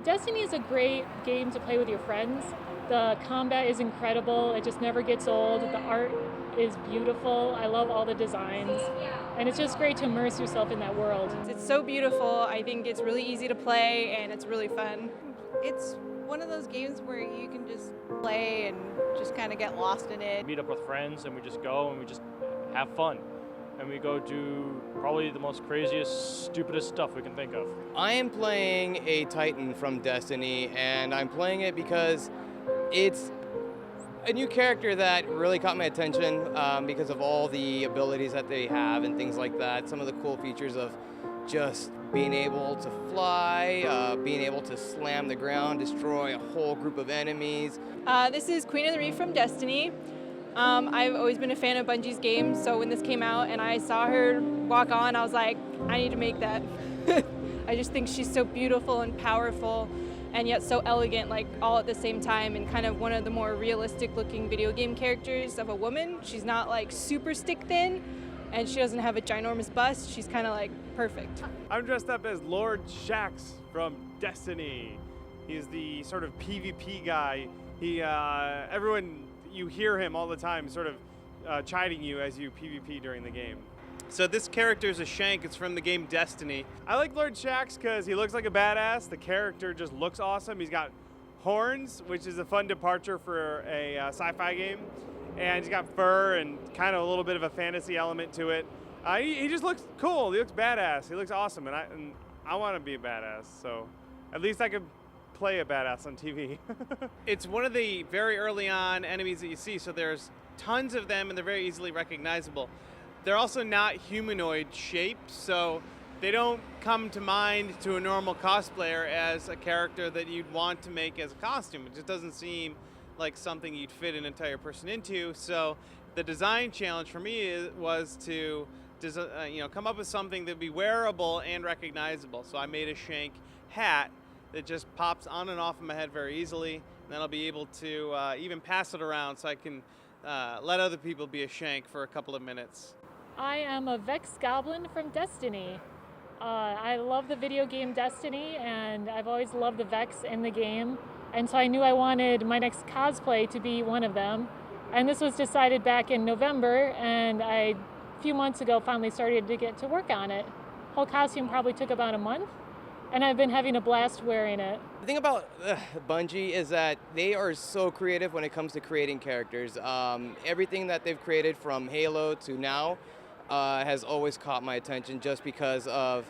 Destiny is a great game to play with your friends. The combat is incredible. It just never gets old. The art is beautiful. I love all the designs. And it's just great to immerse yourself in that world. It's so beautiful. I think it's really easy to play and it's really fun. It's one of those games where you can just play and just kind of get lost in it. Meet up with friends and we just go and we just have fun. And we go do probably the most craziest, stupidest stuff we can think of. I am playing a Titan from Destiny, and I'm playing it because it's a new character that really caught my attention because of all the abilities that they have and things like that. Some of the cool features of just being able to fly, being able to slam the ground, destroy a whole group of enemies. This is Queen of the Reef from Destiny. I've always been a fan of Bungie's games, so when this came out and I saw her walk on, I was like, I need to make that. I just think she's so beautiful and powerful and yet so elegant, like all at the same time, and kind of one of the more realistic looking video game characters of a woman. She's not like super stick thin and she doesn't have a ginormous bust. She's kind of like perfect. I'm dressed up as Lord Shax from Destiny. He's the sort of PvP guy. You hear him all the time sort of chiding you as you PvP during the game. So this character is a Shank. It's from the game Destiny. I like Lord Shax because he looks like a badass. The character just looks awesome. He's got horns, which is a fun departure for a sci-fi game. And he's got fur and kind of a little bit of a fantasy element to it. He just looks cool. He looks badass. He looks awesome. And I want to be a badass. So at least I could play a badass on TV. It's one of the very early on enemies that you see, so there's tons of them and they're very easily recognizable. They're also not humanoid shaped, so they don't come to mind to a normal cosplayer as a character that you'd want to make as a costume. It just doesn't seem like something you'd fit an entire person into. So the design challenge for me was to come up with something that'd be wearable and recognizable. So I made a Shank hat that just pops on and off of my head very easily, and then I'll be able to even pass it around so I can let other people be a Shank for a couple of minutes. I am a Vex Goblin from Destiny. I love the video game Destiny, and I've always loved the Vex in the game, and so I knew I wanted my next cosplay to be one of them. And this was decided back in November, and a few months ago finally started to get to work on it. Whole costume probably took about a month. And I've been having a blast wearing it. The thing about Bungie is that they are so creative when it comes to creating characters. Everything that they've created from Halo to now has always caught my attention just because of,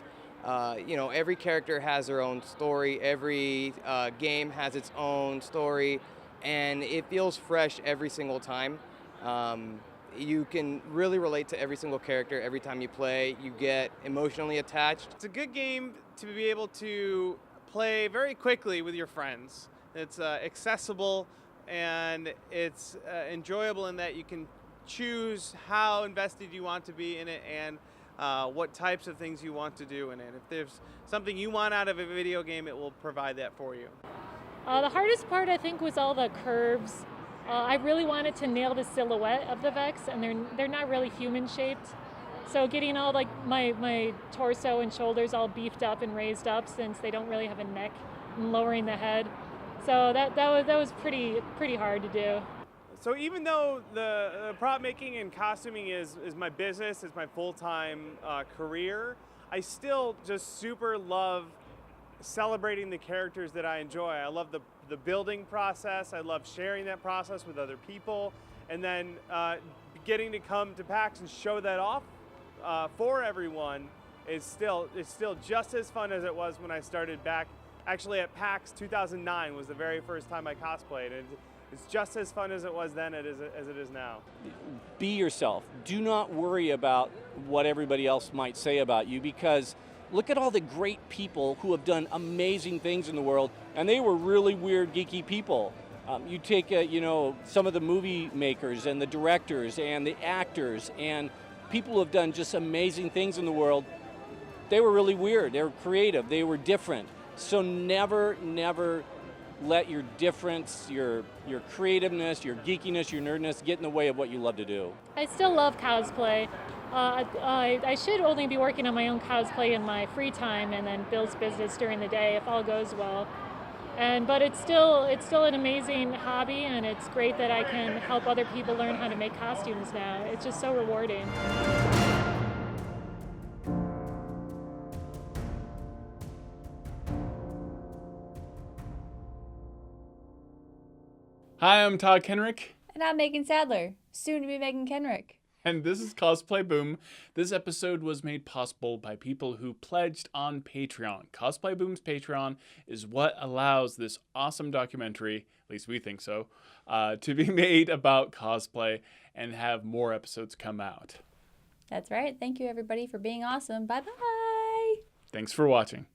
every character has their own story, every game has its own story, and it feels fresh every single time. You can really relate to every single character every time you play. You get emotionally attached. It's a good game to be able to play very quickly with your friends. It's accessible and it's enjoyable in that you can choose how invested you want to be in it and what types of things you want to do in it. If there's something you want out of a video game, it will provide that for you. The hardest part, I think, was all the curves. I really wanted to nail the silhouette of the Vex, and they're not really human shaped. So getting all like my torso and shoulders all beefed up and raised up, since they don't really have a neck, and lowering the head. So that was pretty hard to do. So even though the prop making and costuming is my business, it's my full-time career, I still just super love celebrating the characters that I enjoy. I love the building process. I love sharing that process with other people, and then getting to come to PAX and show that off for everyone is still just as fun as it was when I started back. Actually, at PAX 2009 was the very first time I cosplayed, and it's just as fun as it was then as it is now. Be yourself. Do not worry about what everybody else might say about you, because look at all the great people who have done amazing things in the world, and they were really weird, geeky people. You take, some of the movie makers and the directors and the actors and people who have done just amazing things in the world. They were really weird. They were creative. They were different. So never let your difference, your creativeness, your geekiness, your nerdiness get in the way of what you love to do. I still love cosplay. I should only be working on my own cosplay in my free time and then Bill's business during the day if all goes well. But it's still an amazing hobby, and it's great that I can help other people learn how to make costumes now. It's just so rewarding. Hi, I'm Todd KENRECK. And I'm Megan Sadler, soon to be Megan KENRECK. And this is Cosplay Boom. This episode was made possible by people who pledged on Patreon. Cosplay Boom's Patreon is what allows this awesome documentary, at least we think so, to be made about cosplay and have more episodes come out. That's right. Thank you, everybody, for being awesome. Bye-bye. Thanks for watching.